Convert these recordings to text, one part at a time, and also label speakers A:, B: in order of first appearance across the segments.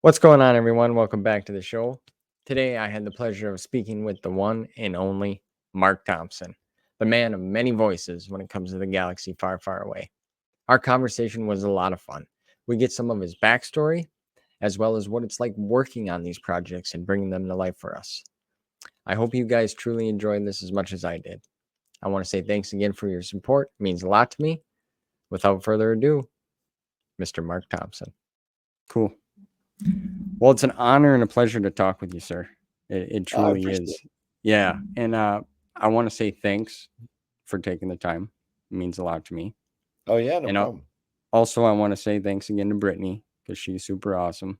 A: What's going on, everyone? Welcome back to the show. Today, I had the pleasure of speaking with the one and only Marc Thompson, the man of many voices when it comes to the galaxy far, far away. Our conversation was a lot of fun. We get some of his backstory, as well as what it's like working on these projects and bringing them to life for us. I hope you guys truly enjoyed this as much as I did. I want to say thanks again for your support. It means a lot to me. Without further ado, Mr. Marc Thompson. Cool. Well, it's an honor and a pleasure to talk with you, sir. It
B: I
A: truly
B: appreciate
A: is.
B: it.
A: Yeah. And I want to say thanks for taking the time. It means a lot to me.
B: Oh yeah, no
A: And
B: problem.
A: also, I want to say thanks again to Brittany because she's super awesome.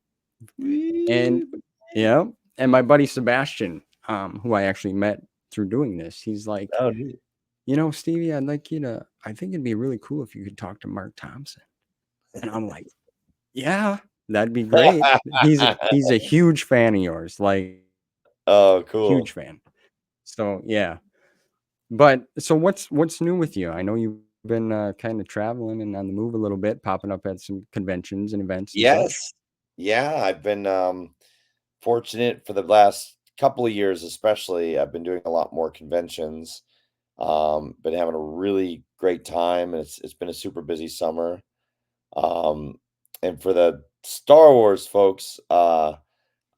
A: And
B: Wee-
A: yeah, and my buddy Sebastian, who I actually met through doing this, he's like,
B: Oh, neat.
A: Stevie, I think it'd be really cool if you could talk to Marc Thompson. And I'm like, yeah, that'd be great. He's a huge fan of yours, like
B: Oh,
A: huge
B: cool.
A: fan. So yeah, but so what's new with you? I know you've been kind of traveling and on the move a little bit, popping up at some conventions and events and such.
B: Yes. Yeah, I've been fortunate for the last couple of years, especially. I've been doing a lot more conventions. Been having a really great time, and it's been a super busy summer. Um, and for the Star Wars folks,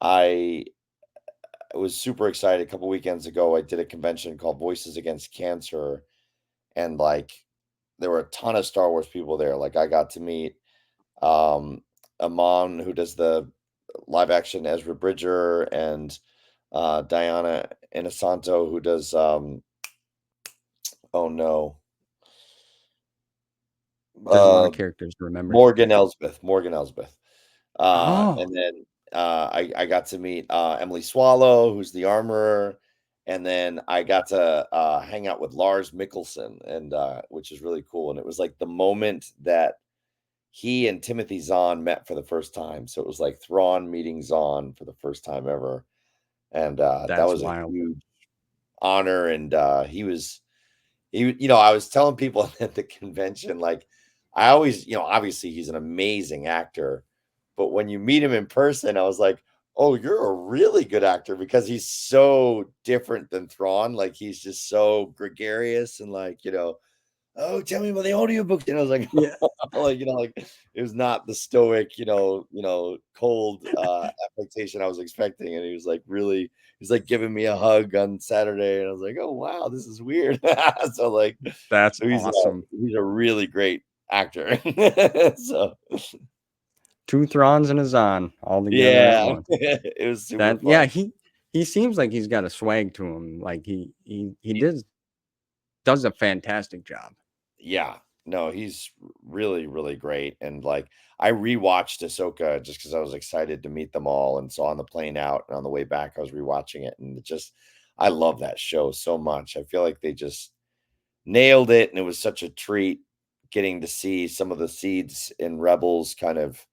B: I was super excited. A couple weekends ago, I did a convention called Voices Against Cancer, and there were a ton of Star Wars people there. Like I got to meet um Amon, who does the live action Ezra Bridger, and Diana Inosanto, who does oh no,
A: There's a lot
B: uh
A: of characters to remember.
B: Morgan Elsbeth.
A: Oh,
B: And then I got to meet Emily Swallow, who's the armorer, and then I got to hang out with Lars Mikkelsen, and which is really cool. And it was like the moment that he and Timothy Zahn met for the first time. So it was like Thrawn meeting Zahn for the first time ever, and that
A: that's
B: was a
A: wild.
B: huge honor. And I was telling people at the convention, like, I always, obviously he's an amazing actor, but when you meet him in person, I was like, oh, you're a really good actor because he's so different than Thrawn. Like, he's just so gregarious and oh, tell me about the audiobook. And I was like,
A: Yeah,
B: like it was not the stoic, cold affectation I was expecting. And he was like really, he's like giving me a hug on Saturday, and I was like, oh wow, this is weird. so like,
A: that's
B: so
A: awesome.
B: he's a really great actor. so
A: Two Thrawns and a Zahn all together at
B: yeah,
A: once.
B: it was super
A: That yeah,
B: fun.
A: he seems like he's got a swag to him. Like he does a fantastic job.
B: Yeah. No, he's really, really great. And I rewatched Ahsoka just because I was excited to meet them all. And so on the plane out and on the way back, I was rewatching it. And I love that show so much. I feel like they just nailed it. And it was such a treat getting to see some of the seeds in Rebels kind of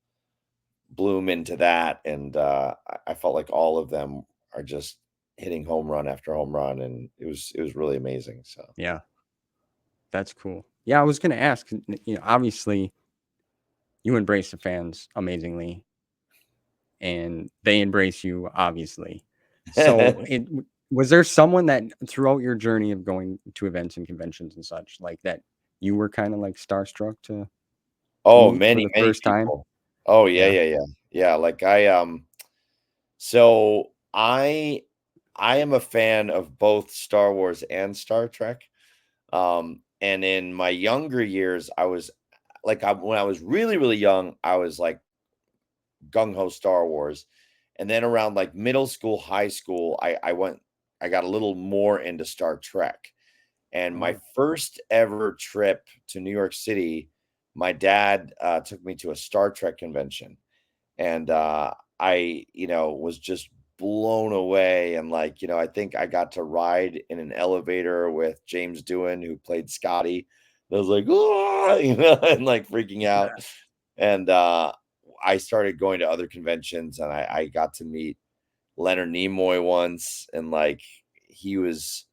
B: bloom into that. And I felt like all of them are just hitting home run after home run. And it was really amazing. So
A: Yeah, that's cool. Yeah, I was gonna ask. Obviously you embrace the fans amazingly, and they embrace you obviously. So was there someone that throughout your journey of going to events and conventions and such like that you were kind of like starstruck to
B: Oh,
A: meet for
B: many,
A: the
B: many
A: first time?
B: people. Oh, yeah,
A: Yeah.
B: yeah, yeah. Yeah, so I am a fan of both Star Wars and Star Trek. And in my younger years, I was when I was really, really young, I was like gung ho Star Wars. And then around like middle school, high school, I got a little more into Star Trek. And my
A: Oh,
B: first ever trip to New York City, my dad took me to a Star Trek convention, and I, was just blown away. And I think I got to ride in an elevator with James Doohan, who played Scotty. I was like, oh, and like freaking out.
A: that
B: And I started going to other conventions, and I got to meet Leonard Nimoy once, and he was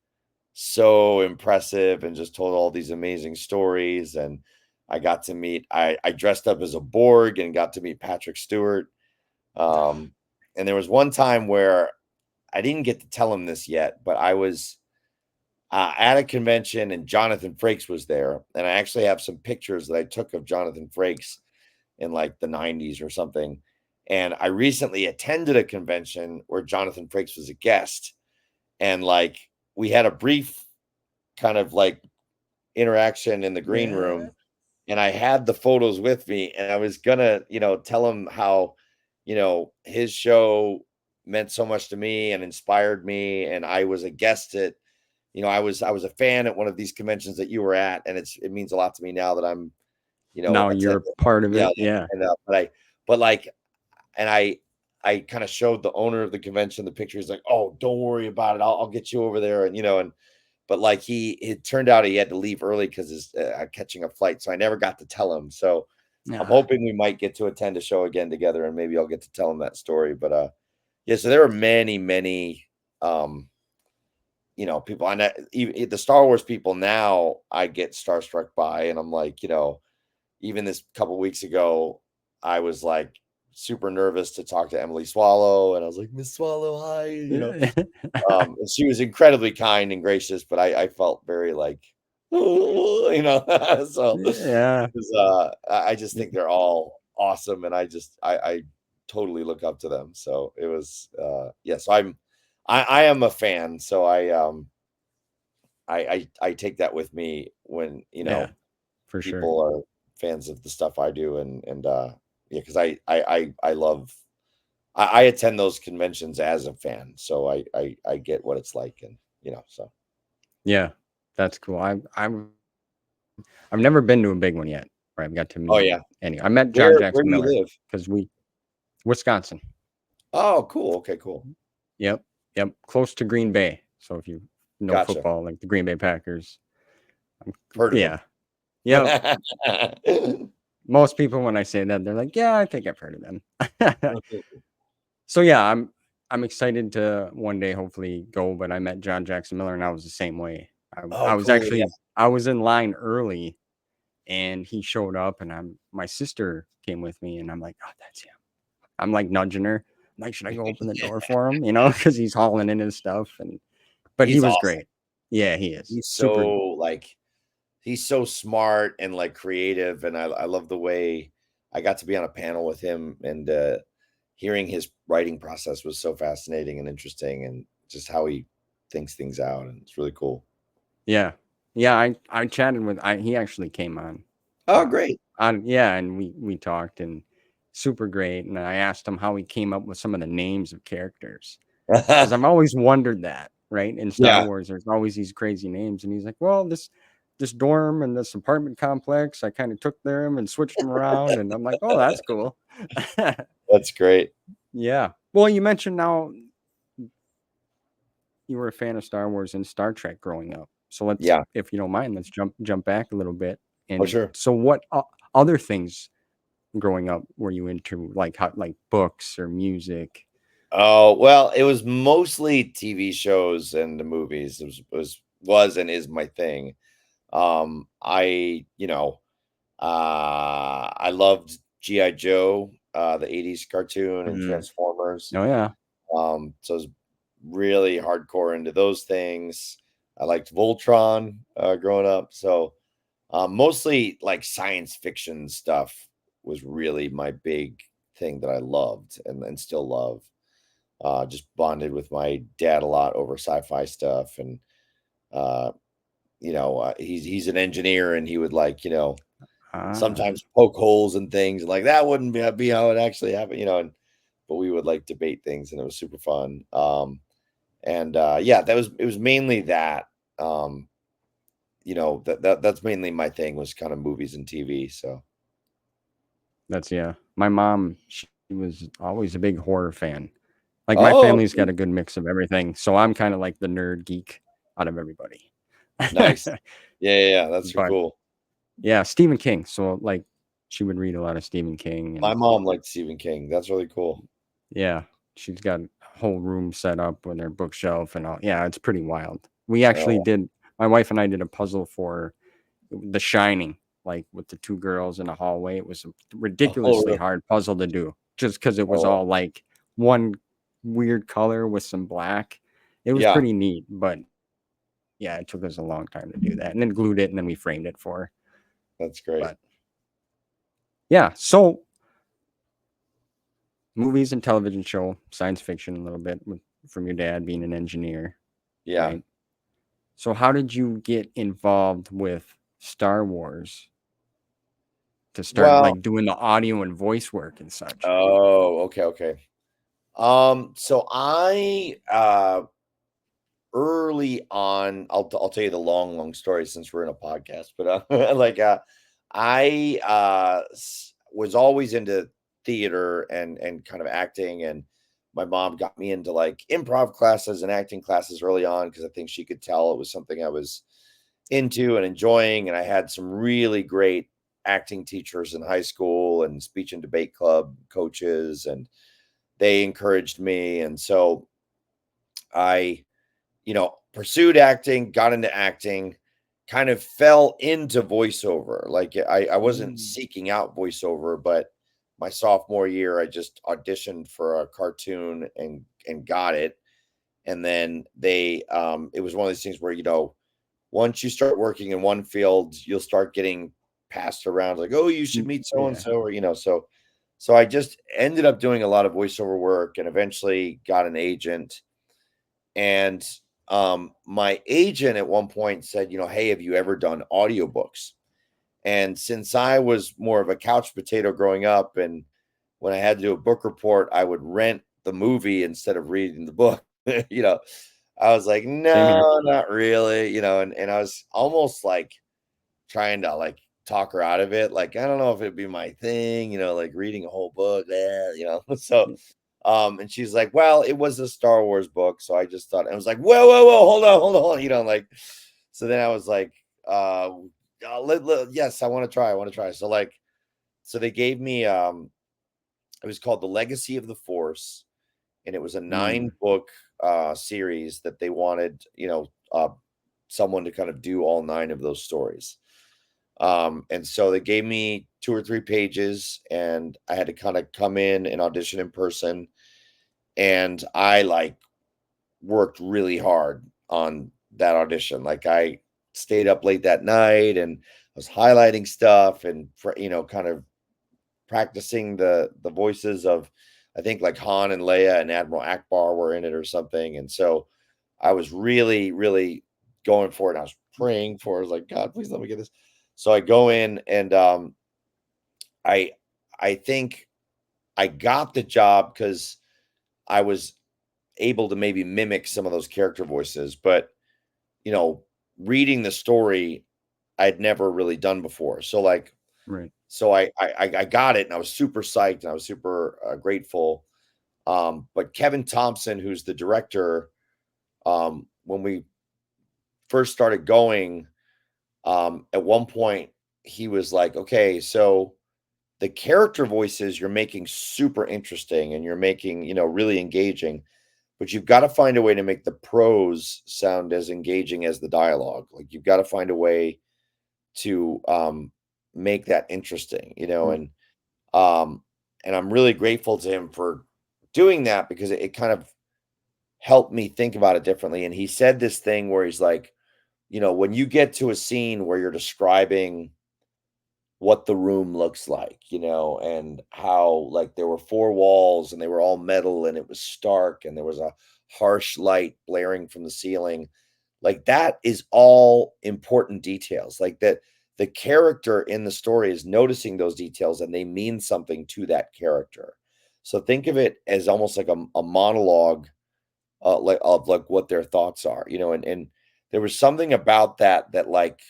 B: so impressive and just told all these amazing stories. And I got to meet, I dressed up as a Borg and got to meet Patrick Stewart. And there was one time where I didn't get to tell him this yet, but I was at a convention and Jonathan Frakes was there. And I actually have some pictures that I took of Jonathan Frakes in like the 90s or something. And I recently attended a convention where Jonathan Frakes was a guest. And like we had a brief kind of like interaction in the green
A: Yeah.
B: room. And I had the photos with me and I was gonna, tell him how, his show meant so much to me and inspired me. And I was a guest at, I was a fan at one of these conventions that you were at, and it means a lot to me now that I'm,
A: Now you're
B: attending.
A: part of
B: Yeah,
A: it. Yeah.
B: and but like, and I kind of showed the owner of the convention the picture. He's like, "Oh, don't worry about it. I'll get you over there." And but like it turned out he had to leave early because he's catching a flight, so I never got to tell him. So I'm
A: Yeah.
B: hoping we might get to attend a show again together, and maybe I'll get to tell him that story. But yeah, so there are many, many, people. I know even the Star Wars people now. I get starstruck by, and I'm like, even this couple weeks ago, I was like super nervous to talk to Emily Swallow, and I was like, Miss Swallow, hi,
A: Yeah.
B: and she was incredibly kind and gracious, but I felt very like, so
A: Yeah.
B: because I just think they're all awesome, and I totally look up to them. So it was yeah. So I am a fan. So I take that with me when
A: Yeah. For sure.
B: people are fans of the stuff I do, and yeah, because I love I attend those conventions as a fan, so I get what it's like, and so
A: Yeah. That's cool. I've never been to a big one yet where I've got to
B: oh
A: meet
B: yeah.
A: any. I met John
B: Where
A: Jackson
B: do you
A: Miller
B: live?
A: because Wisconsin.
B: Oh, cool. Okay, cool.
A: Yep. Yep. Close to Green Bay. So if you know
B: Gotcha.
A: football, like the Green Bay Packers.
B: Heard of
A: Yeah.
B: them.
A: Yep. Most people, when I say that, they're like, yeah, I think I've heard of them. So yeah, I'm excited to one day hopefully go, but I met John Jackson Miller and I was the same way. I
B: Oh,
A: was
B: cool. Yeah.
A: actually I was in line early and he showed up and my sister came with me and I'm like, oh, that's him. I'm like nudging her. I'm like, should I go open the door for him? Because he's hauling in his stuff but he
B: He's
A: was
B: awesome.
A: great. Yeah, he is.
B: He's
A: Super.
B: so like he's so smart and like creative, and I love the way I got to be on a panel with him, and hearing his writing process was so fascinating and interesting, and just how he thinks things out, and it's really cool.
A: Yeah. Yeah, I chatted with he actually came
B: Oh, great.
A: yeah, and we talked and super great. And I asked him how he came up with some of the names of characters. Because I've always wondered that, right? In Star
B: Yeah.
A: Wars, there's always these crazy names. And he's like, well, this dorm and this apartment complex, I kind of took them and switched them around. And I'm like, oh, that's cool.
B: That's great.
A: Yeah. Well, you mentioned now you were a fan of Star Wars and Star Trek growing up. So
B: Yeah.
A: if you don't mind, let's jump back a little bit.
B: Oh,
A: And
B: sure.
A: so, what other things growing up were you into, like like books or music?
B: Oh, well, it was mostly TV shows and the movies. It was and is my thing. I loved G.I. Joe, the 80s cartoon, and
A: Mm.
B: Transformers.
A: Oh yeah,
B: So I was really hardcore into those things. I liked Voltron growing up. So mostly like science fiction stuff was really my big thing that I loved and still love. Just bonded with my dad a lot over sci-fi stuff, and uh, he's an engineer, and he would like
A: ah,
B: sometimes poke holes in things, like that wouldn't be how it actually happened, and but we would like debate things, and it was super fun. And yeah, it was mainly that. Um, that's mainly my thing, was kind of movies and TV. So
A: that's yeah. My mom, she was always a big horror fan. Like my
B: oh,
A: family's got a good mix of everything, so I'm kind of like the nerd geek out of everybody.
B: nice. Yeah, that's so
A: But
B: cool.
A: yeah, Stephen King. So like, she would read a lot of Stephen King,
B: My
A: and
B: mom liked Stephen King. That's really cool.
A: yeah, she's got a whole room set up with her bookshelf and all. Yeah, it's pretty wild. We actually
B: Oh,
A: did. My wife and I did a puzzle for The Shining, like with the two girls in a hallway. It was a
B: oh,
A: ridiculously
B: really?
A: hard puzzle to do. just because it was
B: Oh,
A: all like one weird color with some black. It was
B: yeah,
A: pretty neat, but yeah, it took us a long time to do that, and then glued it, and then we framed it for her.
B: that's great.
A: But yeah, so movies and television show, science fiction a little bit from your dad being an engineer,
B: Yeah.
A: right? So how did you get involved with Star Wars to start
B: Well,
A: like doing the audio and voice work and such?
B: oh, okay, okay. So early on, I'll tell you the long story since we're in a podcast, but like was always into theater and kind of acting, and my mom got me into like improv classes and acting classes early on because I think she could tell it was something I was into and enjoying, and I had some really great acting teachers in high school and speech and debate club coaches, and they encouraged me, and so I pursued acting, got into acting, kind of fell into voiceover. Like I wasn't
A: Mm.
B: seeking out voiceover, but my sophomore year, I just auditioned for a cartoon and got it. And then it was one of these things where, once you start working in one field, you'll start getting passed around like, oh, you should meet so and
A: Yeah,
B: so, or so I just ended up doing a lot of voiceover work and eventually got an agent. And my agent at one point said, hey, have you ever done audiobooks? And since I was more of a couch potato growing up, and when I had to do a book report, I would rent the movie instead of reading the book. I was like,
A: same here.
B: no, not really, and I was almost like trying to like talk her out of it. Like, I don't know if it'd be my thing, like reading a whole book, so and she's like, well, it was a Star Wars book. So I just thought, I was like, whoa, whoa, whoa, hold on, like, so then I was like, yes, I want to try. I want to try. So like, so they gave me, it was called The Legacy of the Force, and it was a
A: Mm,
B: 9-book series that they wanted, someone to kind of do all 9 of those stories. And so they gave me 2 or 3 pages, and I had to kind of come in and audition in person. And I like worked really hard on that audition. Like I stayed up late that night and was highlighting stuff and kind of practicing the voices of, I think like Han and Leia and Admiral Akbar were in it or something. And so I was really, really going for it. And I was praying for it. I was like, God, please let me get this. So I go in and I I think I got the job because I was able to maybe mimic some of those character voices, but you know, reading the story I'd never really done before. So like,
A: right.
B: so I got it, and I was super psyched, and I was super grateful. But Kevin Thompson, who's the director, when we first started going, at one point he was like, "Okay, so the character voices you're making super interesting, and you're making really engaging." But you've got to find a way to make the prose sound as engaging as the dialogue. Like you've got to find a way to make that interesting,
A: Mm,
B: um, and I'm really grateful to him for doing that because it kind of helped me think about it differently. And he said this thing where he's like, when you get to a scene where you're describing what the room looks like, and how like there were 4 walls and they were all metal and it was stark and there was a harsh light blaring from the ceiling. Like that is all important details. Like that the character in the story is noticing those details and they mean something to that character. So think of it as almost like a monologue, like of like what their thoughts are, and there was something about that like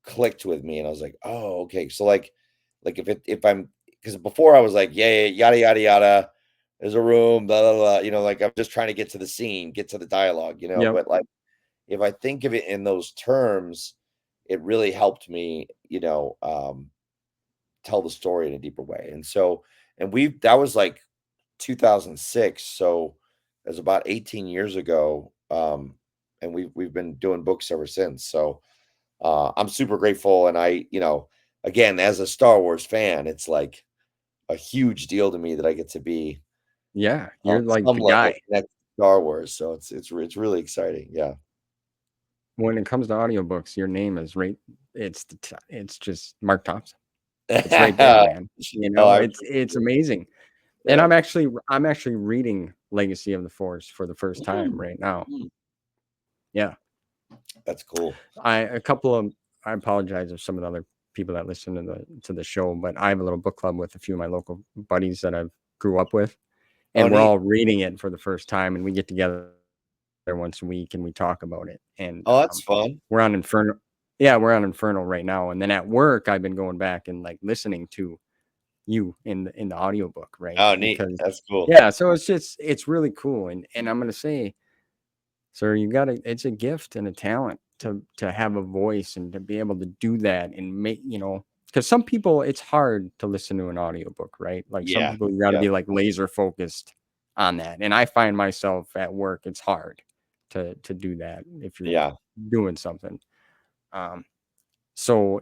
B: clicked with me, and I was like, "Oh, okay." So, like if I'm because before I was like, "Yeah, yeah, yada yada yada." There's a room, blah blah blah. Like I'm just trying to get to the scene, get to the dialogue.
A: yep.
B: But like if I think of it in those terms, it really helped me, tell the story in a deeper way. And so, and that was like 2006, so it was about 18 years ago. And we've been doing books ever since. So I'm super grateful. And again, as a Star Wars fan, it's like, a huge deal to me that I get to be
A: Yeah,
B: on
A: you're like
B: some
A: the
B: level
A: guy.
B: connected to Star Wars. So it's really exciting. Yeah.
A: When it comes to audiobooks, your name is right. It's just Mark Thompson. It's right there, man. You
B: Oh,
A: know,
B: I
A: it's
B: appreciate it.
A: amazing. And
B: Yeah.
A: I'm actually reading Legacy of the Force for the first time
B: Mm,
A: right now.
B: mm,
A: Yeah.
B: that's cool.
A: I apologize if some of the other people that listen to the show, but I have a little book club with a few of my local buddies that I've grew up with,
B: Oh,
A: and we're
B: neat.
A: all reading it for the first time, and we get together once a week and we talk about it. And
B: Oh, that's fun.
A: we're on Inferno. Yeah, we're on Inferno right now. And then at work, I've been going back and like listening to you in the audiobook, right?
B: Oh, neat.
A: Because
B: That's cool.
A: yeah, so it's really cool. And I'm gonna say, sir, it's a gift and a talent to have a voice and to be able to do that and make, because some people it's hard to listen to an audiobook, right? Like some
B: Yeah.
A: people you gotta
B: Yeah.
A: be like laser focused on that. And I find myself at work, it's hard to do that if you're
B: Yeah.
A: doing something. Um, so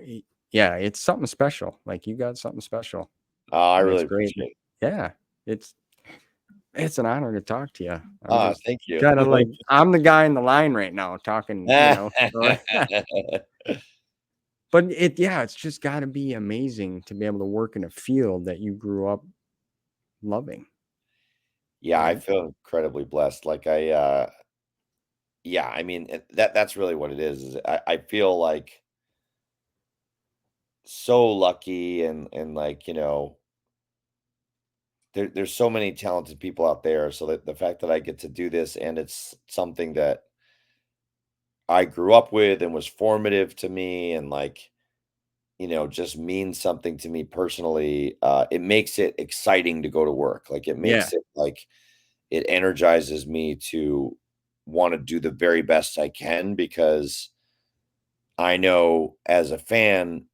A: yeah, it's something special. Like you got something special,
B: Oh, I
A: and it's
B: really
A: great.
B: appreciate it.
A: Yeah, it's it's an honor to talk to you. I'm just
B: Thank you.
A: kind of like I'm the guy in the line right now talking, so but it's just got to be amazing to be able to work in a field that you grew up loving,
B: Yeah, I
A: right?
B: feel incredibly blessed. Like yeah, I mean, that's really what it is I feel like so lucky and like, there's so many talented people out there. So that the fact that I get to do this and it's something that I grew up with and was formative to me and like, just means something to me personally, it makes it exciting to go to work. Like it
A: Yeah,
B: makes it like it energizes me to want to do the very best I can because I know as a fan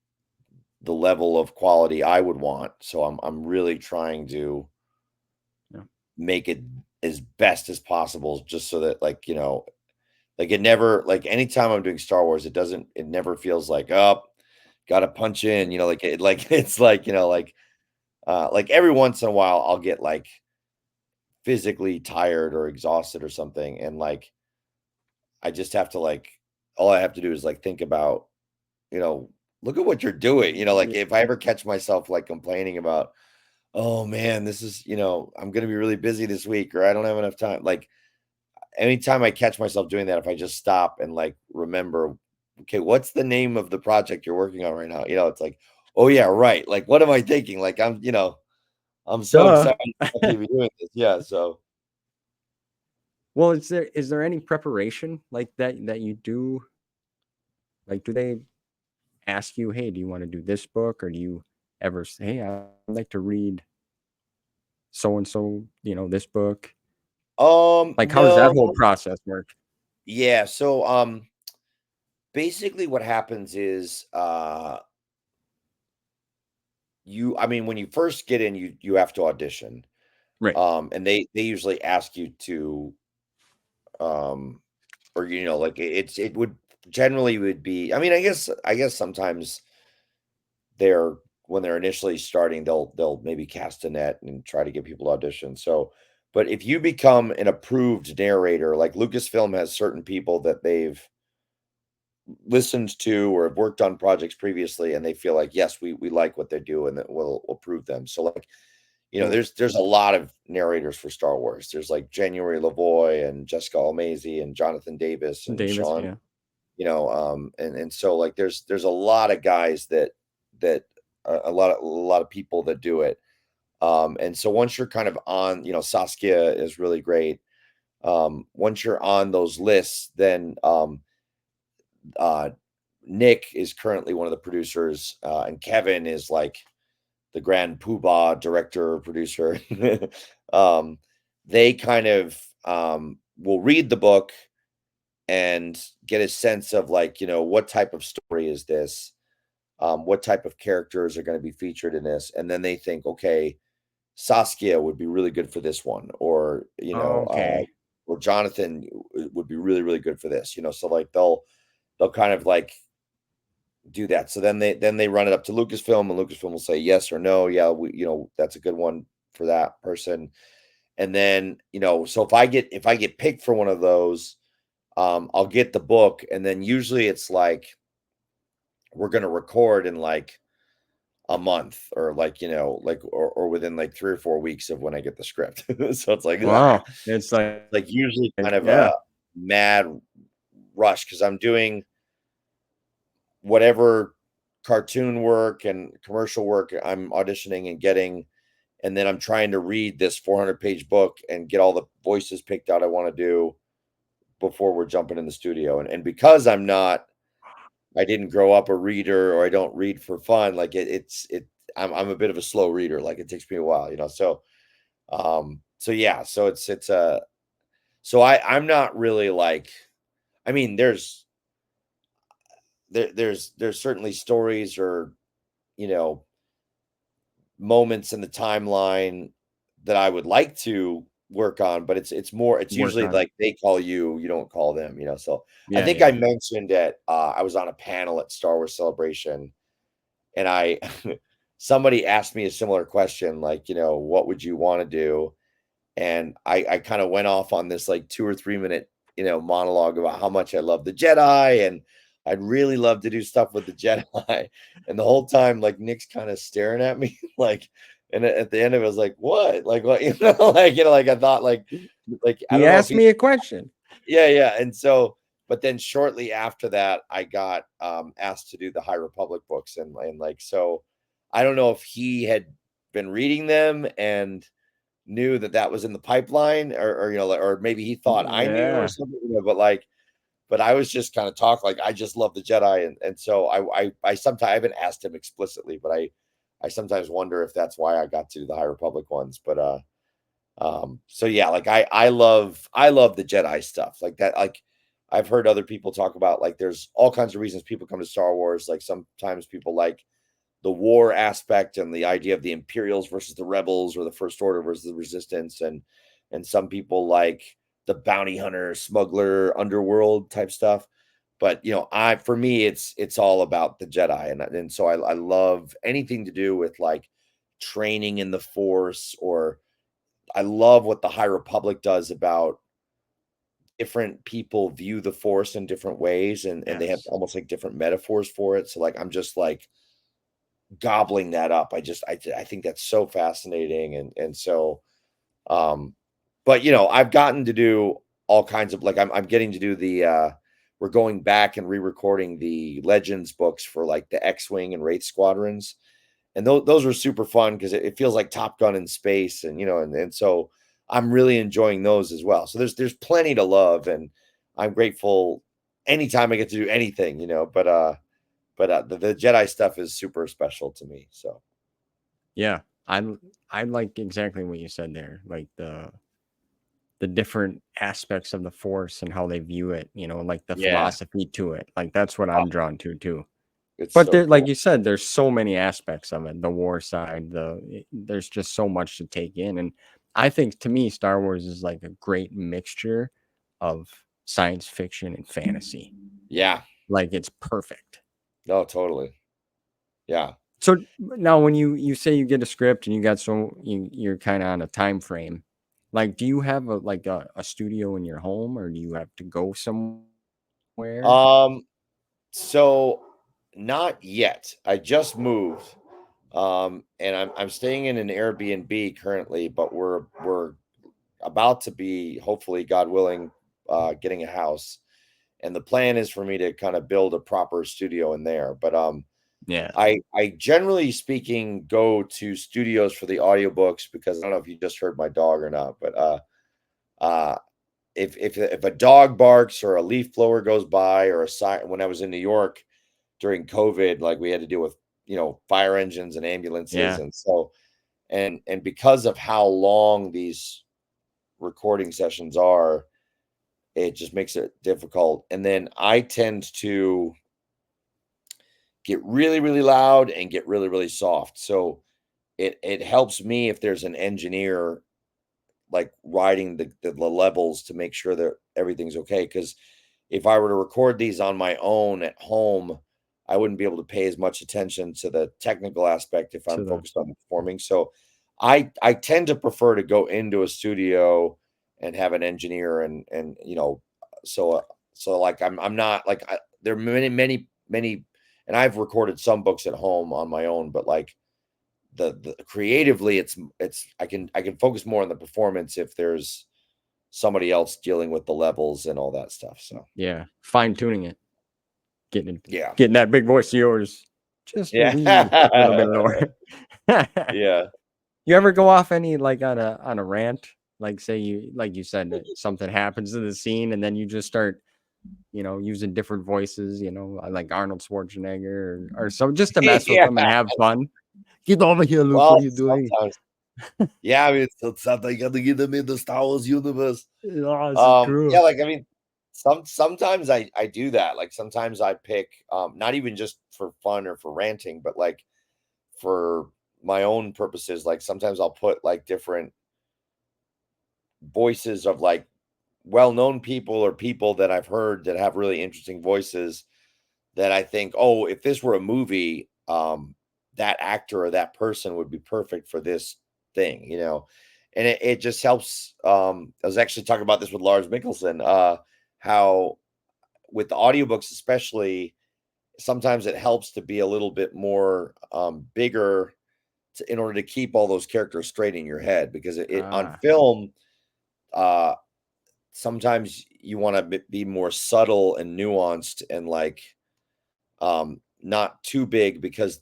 B: the level of quality I would want. So I'm really trying to
A: yeah.
B: make it as best as possible just so that like, like it never like anytime I'm doing Star Wars, it never feels like, oh, gotta punch in, like it's like, like every once in a while I'll get like physically tired or exhausted or something. And like I just have to like all I have to do is like think about, you know, look at what you're doing. Like
A: Yeah.
B: if I ever catch myself like complaining about, oh man, this is, I'm gonna be really busy this week or I don't have enough time. Like anytime I catch myself doing that, if I just stop and like remember, okay, what's the name of the project you're working on right now? It's like, oh yeah, right. Like, what am I thinking? Like, I'm so
A: Duh.
B: excited to actually be doing this. Yeah. So,
A: Well, is there any preparation like that you do? Like, do they ask you, "Hey, do you want to do this book?" Or do you ever say, "Hey, I'd like to read so and so, this book?" Like, how does that
B: no,
A: whole process work?
B: yeah. So, basically, what happens is, I mean, when you first get in, you have to audition,
A: Right.
B: and they usually ask you to, um, or like it would generally would be. I mean, I guess sometimes they're when they're initially starting, they'll maybe cast a net and try to get people to audition. So, but if you become an approved narrator, like Lucasfilm has certain people that they've listened to or have worked on projects previously, and they feel like yes, we like what they do, and that we'll approve them. So, like
A: Cool.
B: there's a lot of narrators for Star Wars. There's like January Lavoie and Jessica Almazy and Jonathan Davis and
A: Davis,
B: Sean,
A: yeah.
B: and so like there's a lot of guys that a lot of people that do it. And so once you're kind of on, Saskia is really great. Once you're on those lists, then uh Nick is currently one of the producers, and Kevin is like the grand poobah director, producer. um, they kind of will read the book and get a sense of like, what type of story is this? What type of characters are going to be featured in this? And then they think, okay, Saskia would be really good for this one,
A: Okay.
B: or Jonathan would be really, really good for this, so like they'll kind of like do that. So then they run it up to Lucasfilm, and Lucasfilm will say yes or no. Yeah, that's a good one for that person. And then, so if I get picked for one of those, I'll get the book, and then usually it's like we're gonna record in like a month, or or within like 3 or 4 weeks of when I get the script. So it's like,
A: Wow. It's
B: like usually kind of
A: yeah,
B: a mad rush because I'm doing whatever cartoon work and commercial work I'm auditioning and getting, and then I'm trying to read this 400-page book and get all the voices picked out I want to do before we're jumping in the studio. And because I didn't grow up a reader, or I don't read for fun, like I'm a bit of a slow reader. Like it takes me a while. So yeah, so I'm not really like, I mean, there's certainly stories, or you know moments in the timeline that I would like to work on, but it's
A: work
B: usually
A: on.
B: like they call you, you don't call them. So I
A: Yeah,
B: think I
A: yeah.
B: mentioned that I was on a panel at Star Wars Celebration, and I somebody asked me a similar question, like, what would you want to do? And I kind of went off on this like 2 or 3 minute, monologue about how much I love the Jedi, and I'd really love to do stuff with the Jedi. And the whole time, like Nick's kind of staring at me, like, and at the end of it, I was like, "What? Like what?" Like I thought, like I
A: He
B: don't know if
A: asked
B: he,
A: me a question.
B: yeah, yeah. And so, but then shortly after that, I got asked to do the High Republic books, and like so, I don't know if he had been reading them and knew that that was in the pipeline, or or maybe he thought I knew or
A: Yeah.
B: something, but I was just kind of talk like I just love the Jedi, and so I sometimes, I haven't asked him explicitly, but I sometimes wonder if that's why I got to do the High Republic ones. But so yeah, like I love the Jedi stuff like that. Like I've heard other people talk about, like there's all kinds of reasons people come to Star Wars. Like sometimes people like the war aspect and the idea of the Imperials versus the Rebels, or the First Order versus the Resistance, and some people like the bounty hunter, smuggler, underworld type stuff. But I for me, it's all about the Jedi, and so I love anything to do with like training in the Force, or I love what the High Republic does about different people view the Force in different ways, and they have
A: Yes.
B: almost like different metaphors for it. So like I'm just like gobbling that up. I think that's so fascinating, and so um but I've gotten to do all kinds of, like I'm getting to do the we're going back and re-recording the Legends books for like the X-Wing and Wraith squadrons. And those were super fun because it feels like Top Gun in space, and so I'm really enjoying those as well. So there's plenty to love, and I'm grateful anytime I get to do anything, but the Jedi stuff is super special to me. So
A: Yeah. I like exactly what you said there. Like the different aspects of the force and how they view it, like the
B: yeah,
A: philosophy to it. Like that's what
B: oh,
A: I'm drawn to too.
B: it's
A: But
B: so
A: there, like
B: cool.
A: you said, there's so many aspects of it. The war side, there's just so much to take in. And I think to me, Star Wars is like a great mixture of science fiction and fantasy.
B: Yeah,
A: Like it's perfect.
B: no, totally. Yeah.
A: So now when you say you get a script and you got you're kind of on a time frame, like do you have a studio in your home or do you have to go somewhere?
B: Um, so not yet. I just moved. And I'm staying in an Airbnb currently, but we're about to be, hopefully, God willing, getting a house. And the plan is for me to kind of build a proper studio in there. But
A: Yeah.
B: I generally speaking go to studios for the audiobooks, because I don't know if you just heard my dog or not, but uh if a dog barks, or a leaf blower goes by, or a sign, when I was in New York during COVID, like we had to deal with, fire engines and ambulances,
A: Yeah.
B: and so, and because of how long these recording sessions are, it just makes it difficult. And then I tend to get really, really loud and get really, really soft. So it helps me if there's an engineer like riding the levels to make sure that everything's okay. Because if I were to record these on my own at home, I wouldn't be able to pay as much attention to the technical aspect if I'm
A: to the
B: focused on performing. So I tend to prefer to go into a studio and have an engineer and so so like I'm not like there are many and I've recorded some books at home on my own, but like the creatively it's I can focus more on the performance if there's somebody else dealing with the levels and all that stuff. So
A: yeah, fine tuning it, getting
B: yeah.
A: getting that big voice of yours just a
B: Yeah.
A: wee little bit lower.
B: Yeah.
A: You ever go off any like on a rant? Like say you like you said that something happens in the scene and then you just start, using different voices, like Arnold Schwarzenegger or so just to mess with
B: Yeah.
A: them and have fun. Get over here, Luke. What
B: Well,
A: are you doing?
B: sometimes. Yeah, I mean, it's something you gotta get them in the Star Wars universe.
A: Oh, this is
B: Yeah,
A: true.
B: like I mean, sometimes I do that. Like sometimes I pick, not even just for fun or for ranting, but like for my own purposes. Like sometimes I'll put like different voices of like well-known people or people that I've heard that have really interesting voices that I think, oh, if this were a movie, that actor or that person would be perfect for this thing. And it just helps. I was actually talking about this with Lars Mikkelsen, how with the audiobooks, especially, sometimes it helps to be a little bit more bigger in order to keep all those characters straight in your head because it on
A: Ah,
B: film, uh, sometimes you want to be more subtle and nuanced and like not too big because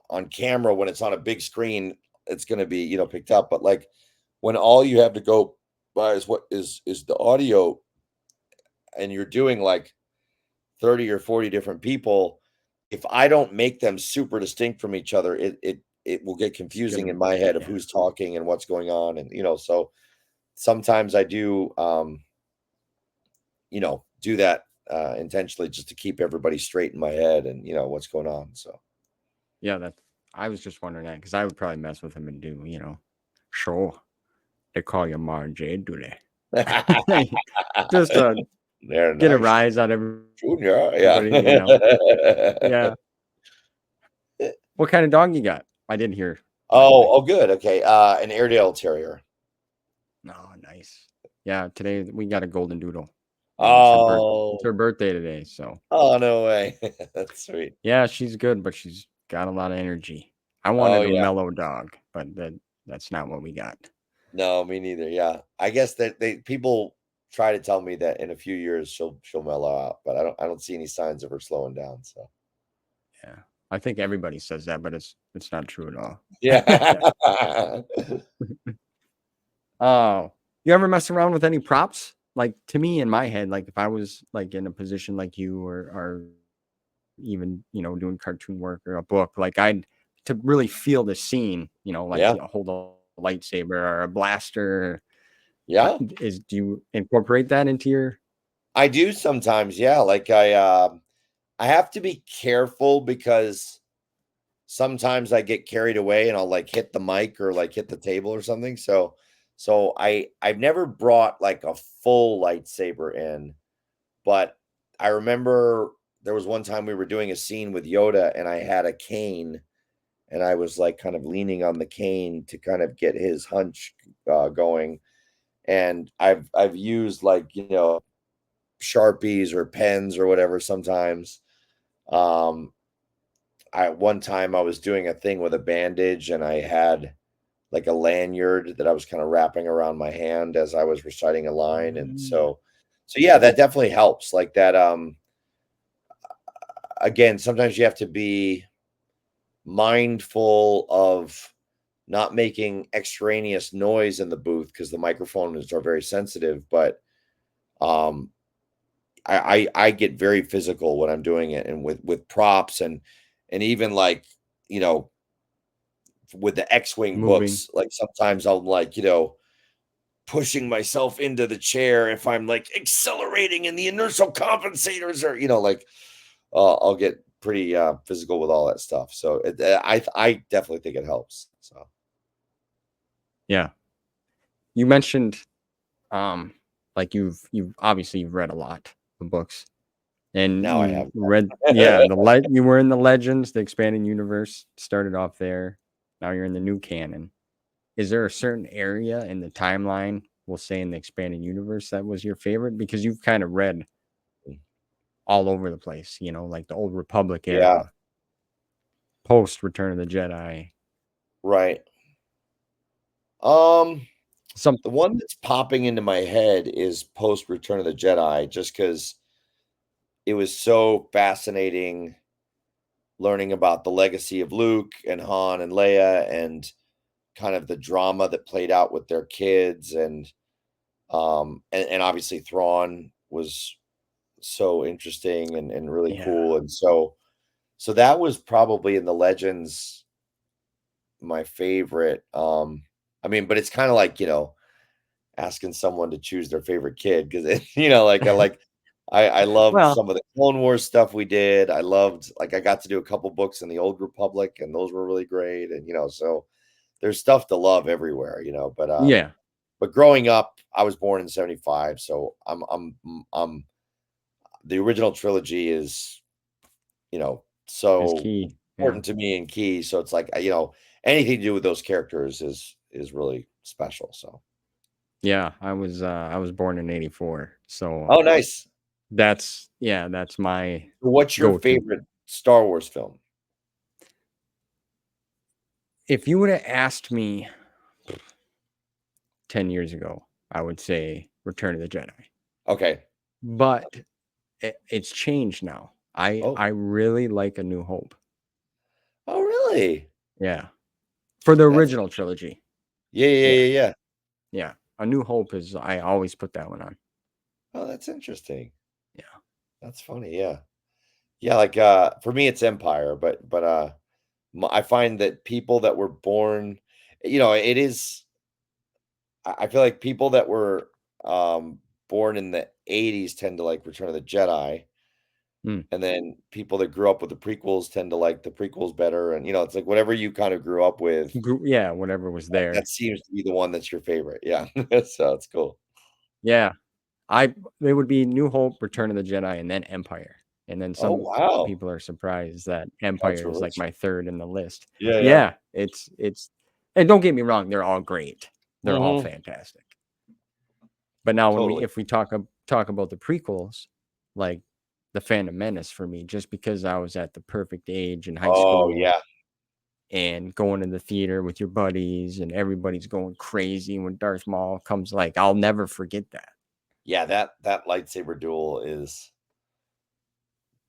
B: on camera when it's on a big screen it's going to be picked up, but like when all you have to go by is what is the audio and you're doing like 30 or 40 different people, if I don't make them super distinct from each other, it will get
A: it's gonna,
B: confusing in my head of
A: yeah,
B: who's talking and what's going on, and so sometimes I do do that intentionally just to keep everybody straight in my head and what's going on. So
A: yeah. That I was just wondering that because I would probably mess with him and do, sure they call you Margie, do they? Just to
B: they're
A: get a
B: nice.
A: rise out of
B: Junior, yeah.
A: everybody, Yeah. What kind of dog you got? I didn't hear, by the way.
B: Oh, good. Okay. An Airedale Terrier.
A: Oh, nice. Yeah, today we got a golden doodle. It's her
B: Oh,
A: birthday today, so
B: oh, no way. That's sweet.
A: yeah, she's good, but she's got a lot of energy. I
B: Oh,
A: wanted a
B: yeah.
A: mellow dog, but that's not what we got.
B: No, me neither. Yeah. I guess that people try to tell me that in a few years she'll mellow out, but I don't see any signs of her slowing down. So
A: Yeah. I think everybody says that, but it's not true at all.
B: yeah.
A: Oh, you ever mess around with any props? Like to me in my head, like if I was like in a position like you or even, doing cartoon work or a book, like I'd to really feel the scene, like
B: Yeah.
A: hold a lightsaber or a blaster.
B: Yeah.
A: Do you incorporate that into your
B: I do sometimes. Yeah. Like I have to be careful because sometimes I get carried away and I'll like hit the mic or like hit the table or something. So I've never brought like a full lightsaber in, but I remember there was one time we were doing a scene with Yoda and I had a cane and I was like kind of leaning on the cane to kind of get his hunch going. And I've used like, Sharpies or pens or whatever sometimes. Um one time I was doing a thing with a bandage and I had like a lanyard that I was kind of wrapping around my hand as I was reciting a line. And
A: Mm.
B: so yeah, that definitely helps. Like that, again, sometimes you have to be mindful of not making extraneous noise in the booth because the microphones are very sensitive. But um I get very physical when I'm doing it and with props and even like, you know, with the X-Wing
A: moving?
B: books, like sometimes I'll like, pushing myself into the chair if I'm like accelerating and the inertial compensators are, like I'll get pretty physical with all that stuff. So I definitely think it helps. So
A: Yeah. You mentioned like you've obviously you've read a lot of books. And
B: Now I have
A: you read,
B: that.
A: you were in the Legends, the expanded universe, started off there. Now you're in the new canon. Is there a certain area in the timeline, we'll say in the expanded universe, that was your favorite? Because you've kind of read all over the place, like the old Republic
B: Yeah,
A: era, post Return of the Jedi.
B: right. Um,
A: Some
B: the one that's popping into my head is post Return of the Jedi, just because it was so fascinating learning about the legacy of Luke and Han and Leia and kind of the drama that played out with their kids and obviously Thrawn was so interesting and really
A: yeah.
B: cool. And so that was probably in the Legends my favorite. I mean, but it's kind of like, asking someone to choose their favorite kid because like I loved
A: Well,
B: some of the Clone Wars stuff we did. I loved like I got to do a couple books in the Old Republic and those were really great. And so there's stuff to love everywhere,
A: yeah,
B: but growing up, I was born in 75, so I'm the original trilogy is,
A: is
B: so
A: key. Yeah.
B: important to me and key. So it's like, anything to do with those characters is really special. So,
A: Yeah, I was born in 84. So
B: oh, nice.
A: that's my
B: What's your
A: go-to.
B: favorite Star Wars film?
A: If you would have asked me 10 years ago, I would say Return of the Jedi.
B: Okay.
A: But it's changed now. I
B: Oh,
A: I really like A New Hope.
B: oh, really?
A: Yeah. For the
B: That's
A: original trilogy.
B: yeah, yeah,
A: Yeah.
B: yeah, yeah.
A: Yeah. A New Hope is I always put that one on.
B: Oh, that's interesting.
A: Yeah.
B: That's funny. Yeah, yeah. Like, for me, it's Empire, but I find that people that were born, it is. I feel like people that were born in the '80s tend to like Return of the Jedi,
A: Mm.
B: and then people that grew up with the prequels tend to like the prequels better. And it's like whatever you kind of grew up with,
A: Yeah, whatever was
B: that
A: there.
B: seems to be the one that's your favorite. Yeah, so it's cool.
A: Yeah. I It would be New Hope, Return of the Jedi, and then Empire. And then
B: Oh
A: some
B: wow,
A: people are surprised that Empire is like
B: controversial.
A: my third in the list.
B: Yeah, yeah.
A: Yeah, it's and don't get me wrong, they're all great. They're all
B: Hmm.
A: fantastic. But now when we
B: Totally.
A: if we talk about the prequels, like The Phantom Menace for me, just because I was at the perfect age in high
B: Oh
A: school
B: yeah,
A: and going to the theater with your buddies and everybody's going crazy when Darth Maul comes, like I'll never forget that.
B: yeah. That lightsaber duel is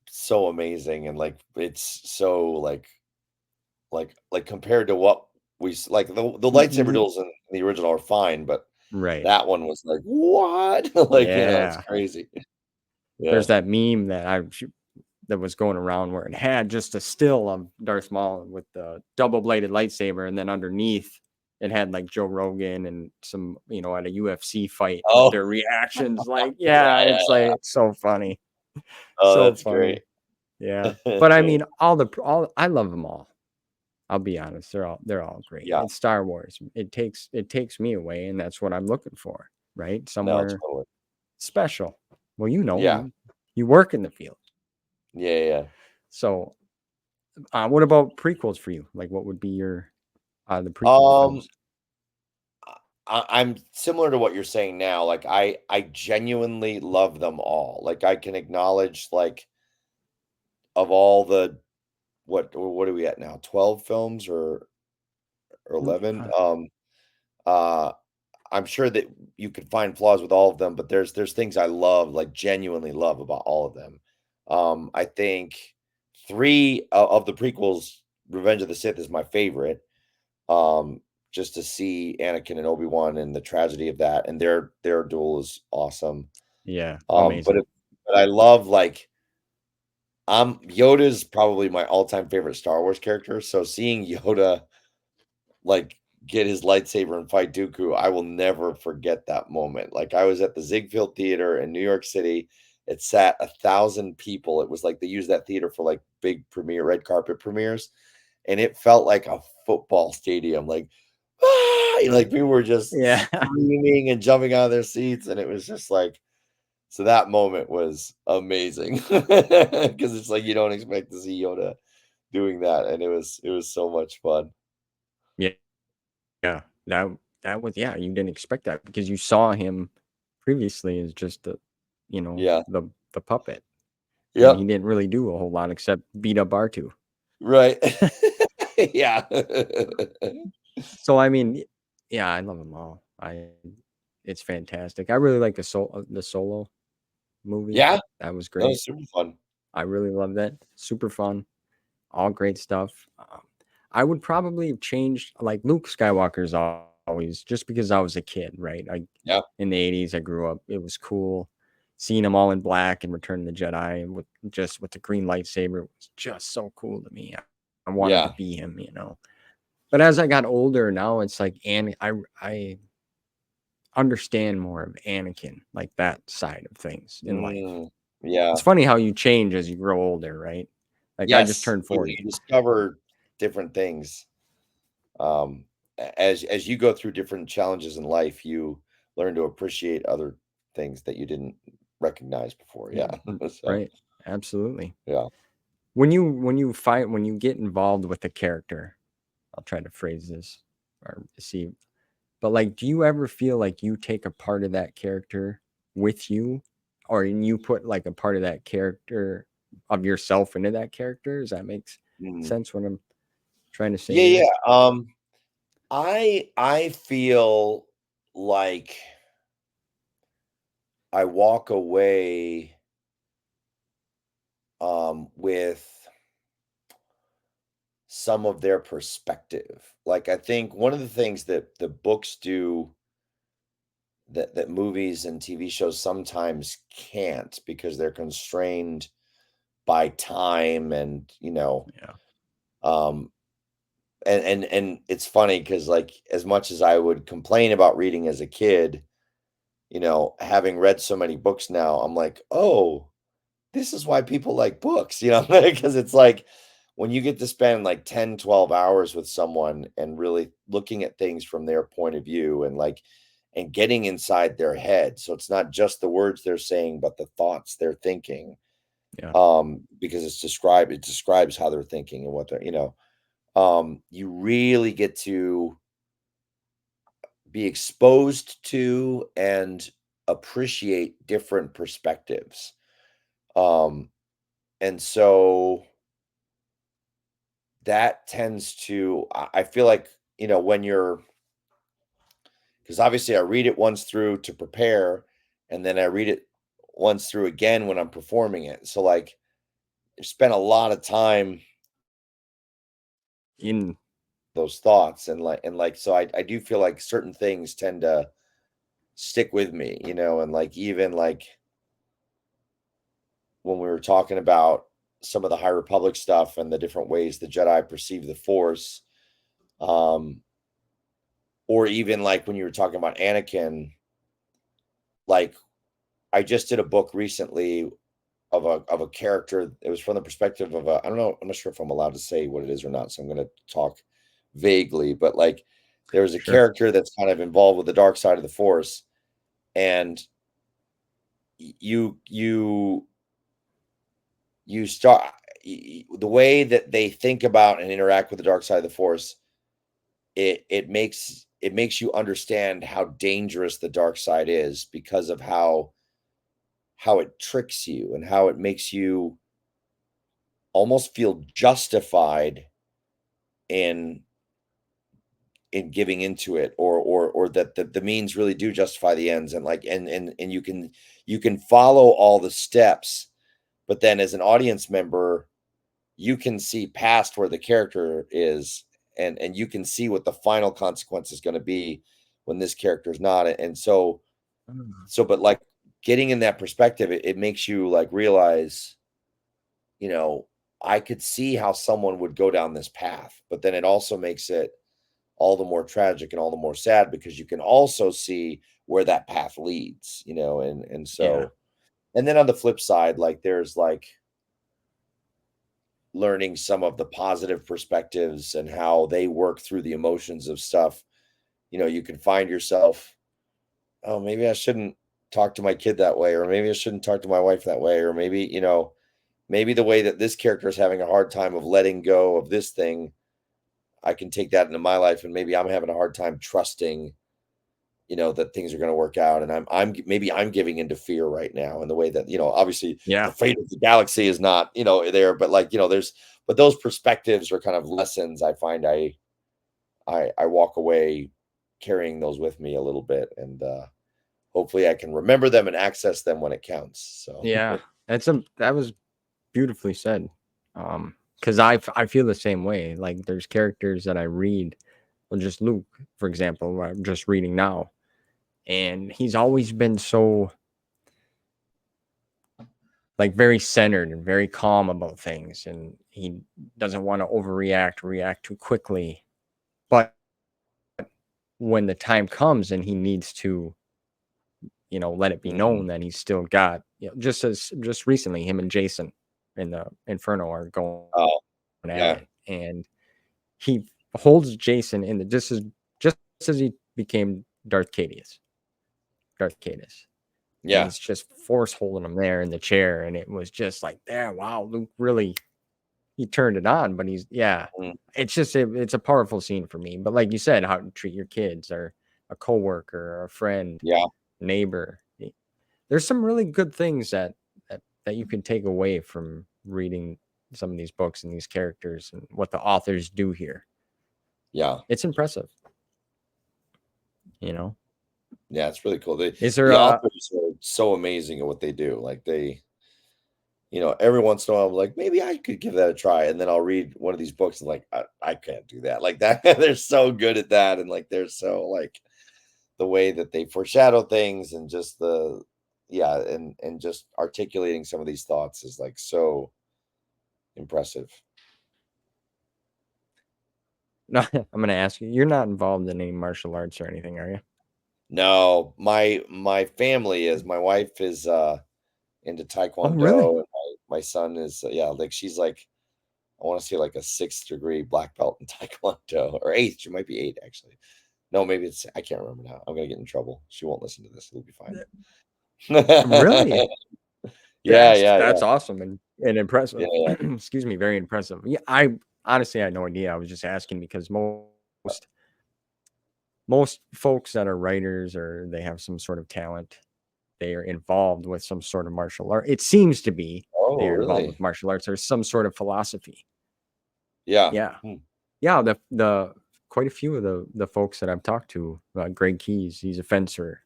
B: so amazing, and like it's so like compared to what like the lightsaber
A: Mhm.
B: duels in the original are fine, but
A: Right.
B: that one was like, "What?" Like, it's
A: Yeah.
B: crazy. Yeah.
A: There's that meme that was going around where it had just a still of Darth Maul with the double-bladed lightsaber, and then underneath it had like Joe Rogan and some, at a UFC fight,
B: Oh,
A: their reactions. Like,
B: yeah,
A: yeah,
B: yeah,
A: it's
B: yeah.
A: like it's so funny,
B: Oh,
A: so
B: that's
A: funny.
B: great.
A: Yeah, but I mean, all I love them all. I'll be honest, they're all great.
B: Yeah.
A: It's Star Wars. It takes me away, and that's what I'm looking for, right?
B: No,
A: Somewhere
B: totally.
A: special. Well,
B: Yeah.
A: you work in the field,
B: Yeah, yeah, yeah.
A: so what about prequels for you? Like, what would be your the prequel
B: Um,
A: films?
B: I'm similar to what you're saying now, like, I genuinely love them all. Like, I can acknowledge, like, of all the what are we at now? 12 films or
A: Mm,
B: 11? Uh I'm sure that you could find flaws with all of them, but there's things I love, like genuinely love about all of them. I think three of the prequels, Revenge of the Sith, is my favorite. Um, just to see Anakin and Obi-Wan and the tragedy of that, and their duel is awesome.
A: yeah,
B: Um, but
A: amazing.
B: if, but I love like Yoda's probably my all-time favorite Star Wars character. So seeing Yoda like, get his lightsaber and fight Dooku, I will never forget that moment. Like, I was at the Ziegfeld Theater in New York City. It sat 1,000 people. It was like they use that theater for, like, big premiere red carpet premieres, and it felt like a football stadium, like, "Ah!" Like, people were just
A: Yeah,
B: screaming and jumping out of their seats, and it was just like So that moment was amazing because it's like you don't expect to see Yoda doing that, and it was so much fun.
A: Yeah, yeah. That was yeah, you didn't expect that because you saw him previously as just
B: Yeah.
A: the puppet, and he
B: Yep.
A: didn't really do a whole lot except beat up R2.
B: Right. Yeah.
A: So, I mean, yeah, I love them all. I It's fantastic. I really like the Solo movie.
B: Yeah.
A: That was
B: That
A: great.
B: was super fun.
A: I really love that. Super fun. All great stuff. I would probably have changed like Luke Skywalker's always just because I was a kid, right?
B: Yeah.
A: In the 80s I grew up. It was cool seeing them all in black and Return of the Jedi and with the green lightsaber was just so cool to me. I wanted to
B: Yeah.
A: be him. But as I got older, now it's like and I understand more of Anakin, like that side of things in life.
B: Mm, yeah.
A: It's funny how you change as you grow older, right? Like I just
B: Yes.
A: turned
B: You
A: 40.
B: discover different things. Um, as you go through different challenges in life, you learn to appreciate other things that you didn't recognize before. Yeah. So,
A: Right. Absolutely.
B: yeah.
A: When you get involved with a character, I'll try to phrase this or see, but like, do you ever feel like you take a part of that character with you, or you put like a part of that character of yourself into that character? Does that make
B: Mm.
A: sense what I'm trying to say
B: Yeah,
A: there?
B: yeah. I feel like I walk away with some of their perspective. Like I think one of the things that the books do that movies and TV shows sometimes can't because they're constrained by time and
A: Yeah.
B: um and it's funny because like as much as I would complain about reading as a kid, having read so many books now, I'm like, oh, this is why people like books, because it's like when you get to spend like 10, 12 hours with someone and really looking at things from their point of view and getting inside their head. So it's not just the words they're saying, but the thoughts they're thinking.
A: Yeah.
B: Because it describes how they're thinking and what they're. You really get to be exposed to and appreciate different perspectives. Um, and so that tends to, I feel like, when you're, because obviously I read it once through to prepare, and then I read it once through again when I'm performing it. So, like, I spent a lot of time
A: In
B: those thoughts and so I do feel like certain things tend to stick with me, and like even like when we were talking about some of the High Republic stuff and the different ways the Jedi perceive the Force, um, or even like when you were talking about Anakin, like I just did a book recently of a character. It was from the perspective of a I don't know, I'm not sure if I'm allowed to say what it is or not, so I'm gonna talk vaguely, but like there was a
A: Sure.
B: character that's kind of involved with the dark side of the Force, and you start the way that they think about and interact with the dark side of the Force, it makes you understand how dangerous the dark side is because of how it tricks you and how it makes you almost feel justified in giving into it, or that the means really do justify the ends, and like and you can follow all the steps, but then as an audience member you can see past where the character is, and you can see what the final consequence is going to be when this character is not, and
A: Ah,
B: but like getting in that perspective, it makes you like realize, you know I could see how someone would go down this path, but then it also makes it all the more tragic and all the more sad because you can also see where that path leads, and
A: yeah.
B: so and then on the flip side, like there's like learning some of the positive perspectives and how they work through the emotions of stuff. You can find yourself, oh, maybe I shouldn't. talk to my kid that way, or maybe I shouldn't talk to my wife that way, or maybe, maybe the way that this character is having a hard time of letting go of this thing, I can take that into my life, and maybe I'm having a hard time trusting, that things are going to work out, and maybe I'm giving into fear right now in the way that, obviously the
A: Yeah.
B: fate of the galaxy is not, there, but like, but those perspectives are kind of lessons I find I walk away carrying those with me a little bit, and hopefully I can remember them and access them when it counts. So
A: Yeah. That was beautifully said. Because I feel the same way. Like there's characters that I read, well, just Luke, for example, who I'm just reading now, and he's always been so like very centered and very calm about things, and he doesn't want to overreact, react too quickly. But when the time comes and he needs to, let it be
B: Mhm.
A: known that he's still got, just recently, him and Jason in the Inferno are going
B: Oh,
A: at
B: yeah,
A: it, and he holds Jason in the just as he became Darth Cadus, and
B: yeah.
A: he's just force holding him there in the chair, and it was just like, yeah, wow, Luke really he turned it on, but
B: Mm,
A: it's a powerful scene for me. But like you said, how to treat your kids or a coworker or a friend,
B: yeah,
A: neighbor. There's some really good things that you can take away from reading some of these books and these characters and what the authors do here.
B: yeah,
A: It's impressive, you know.
B: yeah. It's really cool. The
A: Is there
B: the
A: a
B: authors are so amazing at what they do. Like every once in a while, I'm like, maybe I could give that a try, and then I'll read one of these books and like, I can't do that. Like that, they're so good at that, and like they're so like the way that they foreshadow things, and just yeah, and just articulating some of these thoughts is like so impressive.
A: no, I'm gonna ask you. You're not involved in any martial arts or anything, are you?
B: No, my family is. My wife is into
A: Oh, really?
B: taekwondo, and my son is, yeah, like she's like, I want to say like a sixth degree black belt in taekwondo, or eighth. She might be eight actually. No, maybe it's, I can't remember now. I'm gonna get in trouble. She won't listen to this. It'll be fine.
A: Really?
B: Yeah,
A: That's awesome and
B: yeah,
A: impressive.
B: yeah.
A: Excuse me, very impressive. Yeah, I honestly had no idea. I was just asking because most folks that are writers or they have some sort of talent, they are involved with some sort of martial art. It seems to be they
B: Oh,
A: are involved with
B: really?
A: martial arts or some sort of philosophy.
B: Yeah.
A: Yeah.
B: Hmm.
A: Yeah, the quite a few of the folks that I've talked to, Greg Keys, he's a fencer.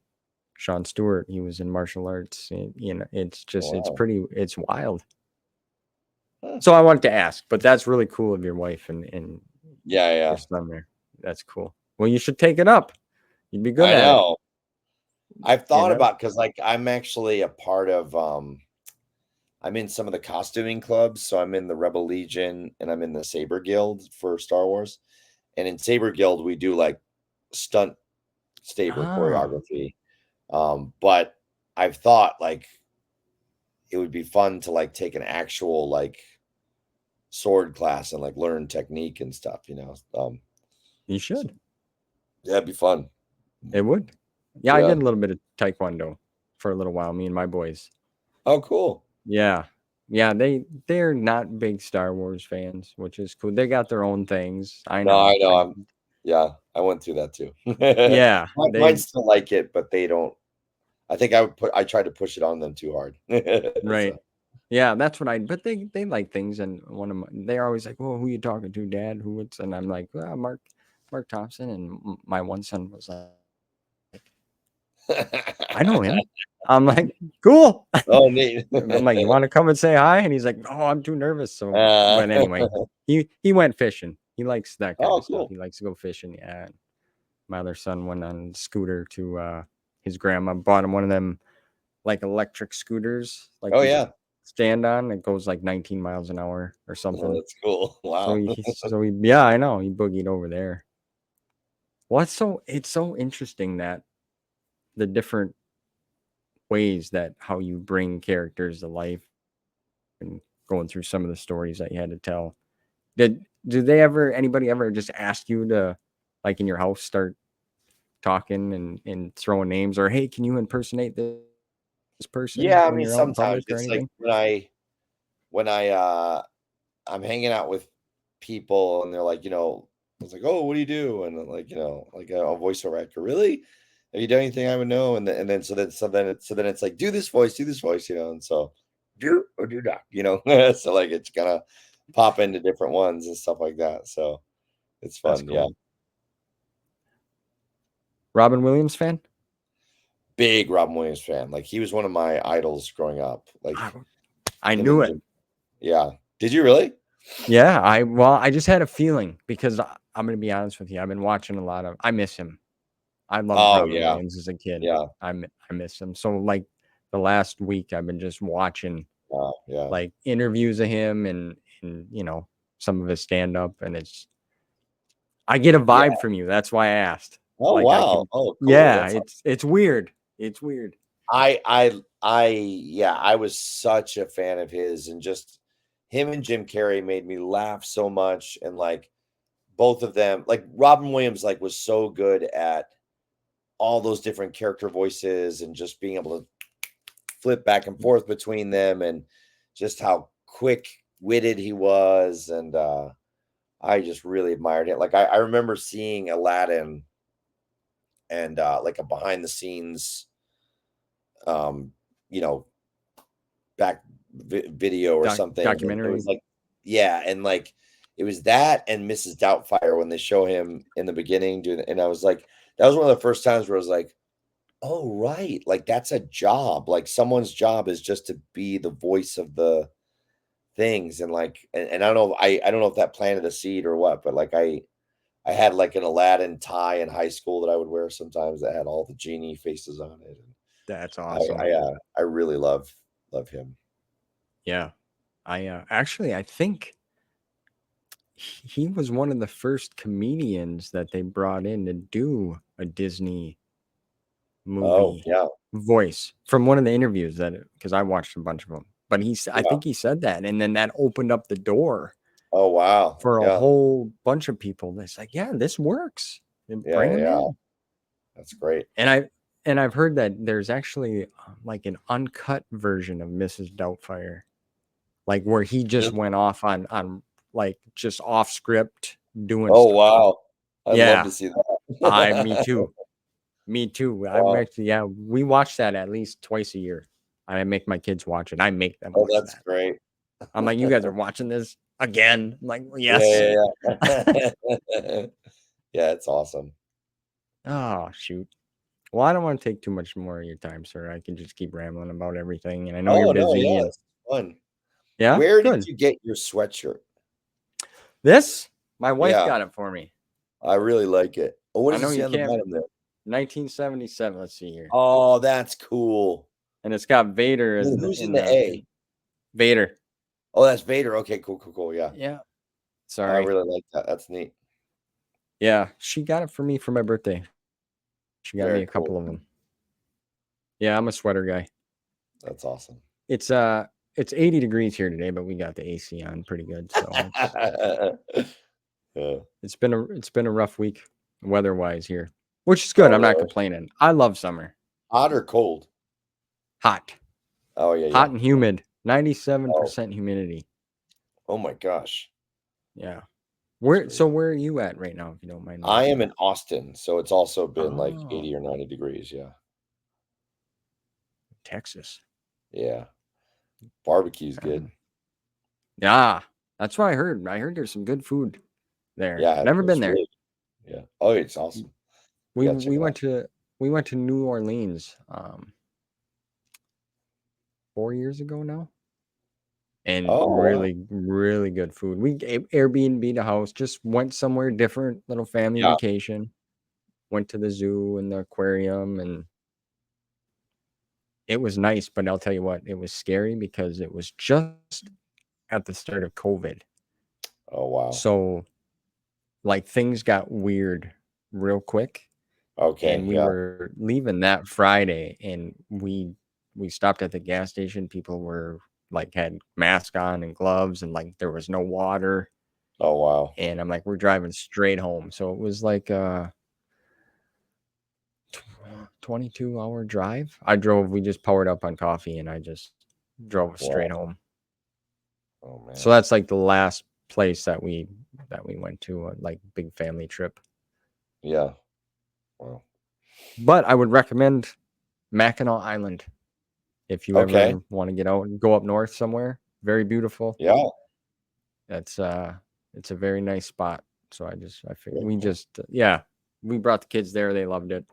A: Sean Stewart, he was in martial arts. It's just
B: Wow.
A: it's wild.
B: Huh.
A: So I wanted to ask, but that's really cool of your wife and
B: Yeah,
A: your
B: yeah.
A: son there. That's cool. Well, you should take it up. You'd be good
B: I
A: at it,
B: know. I've
A: you
B: thought
A: know?
B: about, because like I'm actually a part of I'm in some of the costuming clubs. So I'm in the Rebel Legion, and I'm in the Saber Guild for Star Wars. And in Saber Guild, we do like stunt saber
A: Ah,
B: choreography. But I've thought like it would be fun to like take an actual like sword class and like learn technique and stuff.
A: you
B: So
A: should.
B: yeah, it'd be fun.
A: It would. Yeah, I
B: Yeah.
A: did a little bit of taekwondo for a little while, me and my boys.
B: Oh, cool.
A: Yeah. Yeah, they're not big Star Wars fans, which is cool. They got their own things. I
B: No, I
A: know.
B: know. Yeah, I went through that too.
A: Yeah,
B: Mine
A: they
B: still like it, but they don't. I think I tried to push it on them too hard.
A: right.
B: So,
A: Yeah, that's what but they like things, and they're always like, "Well, who you talking to, Dad? Who it's?" And I'm like, Mark Thompson." And my one son was like, "I know him." I'm like, "Cool."
B: oh, neat.
A: I'm like, "You want to come and say hi?" And he's like, "Oh, I'm too nervous." So,
B: Uh,
A: but anyway, he went fishing. He likes that kind
B: oh,
A: of stuff.
B: cool.
A: He likes to go fishing. Yeah. And my other son went on scooter to his grandma bought him one of them like electric scooters, like
B: Oh,
A: you
B: yeah.
A: stand on. It goes like 19 miles an hour or
B: Oh,
A: something.
B: that's cool. Wow.
A: Yeah, I know he boogied over there. Well, it's so interesting that the different ways that how you bring characters to life and going through some of the stories that you had to tell. Did anybody ever just ask you to, like in your house, start talking and throwing names, or hey, can you impersonate this? this person
B: Yeah, I
A: when
B: mean,
A: you're out in
B: sometimes
A: public or
B: it's like
A: anything?
B: when I'm hanging out with people and they're like, I was like, "Oh, what do you do?" And I'm like, like a voiceover actor, really? Have you done anything I would know? And then so then it's like, do this voice, and so do or do not, so like it's gonna pop into different ones and stuff like that. So it's
A: That's
B: fun, yeah.
A: cool. Robin Williams fan?
B: Big Robin Williams fan. Like he was one of my idols growing up.
A: I,
B: Like
A: I
B: him
A: knew
B: and
A: it.
B: Jim. Yeah. Did you really?
A: Yeah, I just had a feeling because I'm gonna be honest with you. I've been watching a lot of. I miss him. I loved
B: Oh
A: Robin
B: yeah.
A: Williams as a kid.
B: Yeah.
A: I miss him. So like the last week, I've been just watching
B: Yeah.
A: like interviews of him and some of his stand up, and I get a
B: Yeah.
A: vibe from you. That's why I asked.
B: Oh
A: Like I
B: wow.
A: can,
B: Oh cool.
A: yeah.
B: That's
A: It's weird. It's weird.
B: I was such a fan of his, and just him and Jim Carrey made me laugh so much. And like both of them, like Robin Williams, like was so good at all those different character voices and just being able to flip back and forth between them, and just how quick witted he was. And I just really admired it. Like I remember seeing Aladdin and like a behind the scenes um, you know, back video or something, and it
A: Documentary.
B: was like, yeah, and like it was that and Mrs. Doubtfire when they show him in the beginning doing it, and I was like, that was one of the first times where I was like, oh right, like that's a job. Like someone's job is just to be the voice of the things, and like, and I don't know, I don't know if that planted a seed or what, but like I had like an Aladdin tie in high school that I would wear sometimes that had all the genie faces on it.
A: That's
B: I
A: awesome.
B: I really love him.
A: Yeah. I think he was one of the first comedians that they brought in to do a Disney
B: Oh,
A: movie
B: yeah,
A: voice from one of the interviews that because I watched a bunch of them. But I
B: yeah.
A: think he said that, and then that opened up the door
B: Oh, wow.
A: for a
B: Yeah,
A: whole bunch of people. That's like, yeah, this works. And
B: yeah,
A: bring
B: yeah,
A: him
B: yeah.
A: in.
B: That's great.
A: I've heard that there's actually like an uncut version of Mrs. Doubtfire, like where he just
B: Really?
A: went off on like just off script doing
B: Oh,
A: stuff.
B: wow. I'd love
A: Yeah,
B: to see
A: me
B: that.
A: too. Me too. I'm
B: Wow.
A: actually, yeah, we watch that at least twice a year. I make my kids watch it. I make them
B: Oh,
A: watch
B: that's
A: that.
B: great.
A: I'm like, you guys are watching this again? I'm like, well, yes.
B: Yeah, yeah, yeah. Yeah, it's awesome.
A: Oh, shoot. Well, I don't want to take too much more of your time, sir. I can just keep rambling about everything. And I know you're
B: Oh, no,
A: busy
B: yeah,
A: and
B: it's fun.
A: yeah,
B: Where did
A: good.
B: you get your sweatshirt?
A: This, my wife
B: Yeah,
A: got it for me.
B: I really like it. Oh, what
A: I
B: does it
A: know
B: say
A: you
B: on the
A: can't.
B: bottom there?
A: 1977. Let's see here.
B: Oh, that's cool.
A: And it's got Vader as
B: Who's in
A: in
B: the
A: the
B: A?
A: Vader.
B: Oh, that's Vader. Okay, cool, cool, cool. Yeah.
A: Yeah.
B: I
A: Sorry.
B: really like that. That's neat.
A: Yeah. She got it for me for my birthday. She got me
B: Very
A: a couple
B: cool.
A: of them. Yeah, I'm a sweater guy.
B: That's awesome.
A: It's it's 80 degrees here today, but we got the AC on pretty good. So
B: Yeah.
A: it's been a rough week weather wise here, which is good.
B: Oh,
A: I'm not
B: really?
A: complaining. I love summer.
B: Hot or cold?
A: Hot.
B: Oh, yeah,
A: Hot
B: yeah.
A: and humid.
B: Oh,
A: 97% humidity.
B: oh my gosh.
A: Yeah.
B: That's
A: Where
B: crazy.
A: so where are you at right now, if you don't mind me
B: I am
A: asking?
B: in Austin, so it's also been like
A: Oh,
B: 80 or 90 degrees. Yeah.
A: Texas.
B: Yeah. Barbecue's good.
A: Um, yeah. That's what I heard. I heard there's some good food there.
B: Yeah,
A: Never been
B: it's
A: there.
B: really, yeah. Oh, it's awesome. You
A: We
B: gotta check
A: we
B: it out.
A: went to New Orleans 4 years ago now. And
B: Oh, wow.
A: really, really good food. We Airbnb the house, just went somewhere different, little family
B: Yeah.
A: vacation. Went to the zoo and the aquarium, and it was nice. But I'll tell you what, it was scary because it was just at the start of COVID.
B: Oh, wow.
A: So like things got weird real quick,
B: Okay.
A: and we
B: Yeah.
A: were leaving that Friday, and we stopped at the gas station. People were like had masks on and gloves, and like there was no water.
B: Oh, wow.
A: And I'm like, we're driving straight home. So it was like 22-hour drive. We just powered up on coffee and I just drove straight home.
B: Oh man.
A: So that's like the last place that we went to, like big family trip.
B: Yeah. Wow.
A: But I would recommend Mackinac Island if you ever want to get out and go up north somewhere. Very beautiful.
B: Yeah.
A: It's a very nice spot. So I figured
B: Very cool.
A: we brought the kids there. They loved it.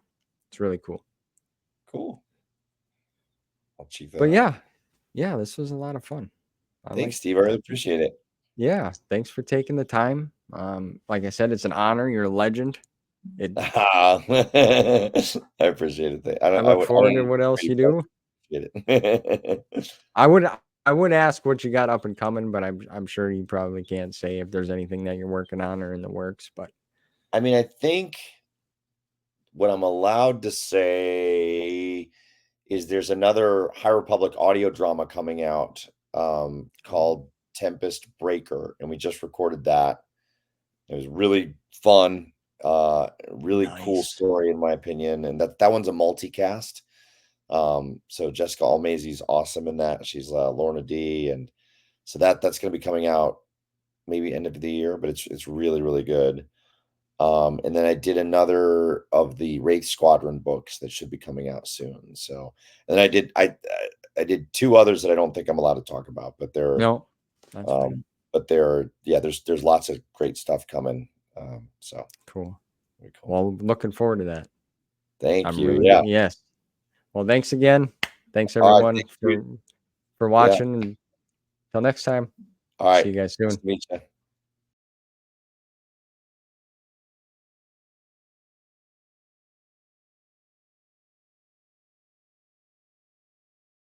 A: It's really cool.
B: Cool. I'll check that
A: But
B: out.
A: yeah, this was a lot of fun.
B: Thanks, Steve. I really appreciate it.
A: Yeah, thanks for taking the time. Like I said, it's an honor. You're a legend.
B: I appreciate it.
A: I look forward to what else you do. I would ask what you got up and coming, but I'm sure you probably can't say if there's anything that you're working on or in the works. But
B: I mean, I think what I'm allowed to say is there's another High Republic audio drama coming out called Tempest Breaker, and we just recorded that. It was really fun, really cool story in my opinion, and that one's a multicast. So Jessica Almazy's awesome in that. She's Lorna D, and so that's going to be coming out maybe end of the year, but it's really really good. And then I did another of the Wraith Squadron books that should be coming out soon. So, and I did two others that I don't think I'm allowed to talk about, but they're
A: that's fine.
B: But there's lots of great stuff coming. So
A: cool.
B: Very cool.
A: Well, looking forward to that.
B: Thank you.
A: Really, yes. Well, thanks again. Thanks everyone for watching. Until next time.
B: All right.
A: See you guys soon.
B: Nice to meet you.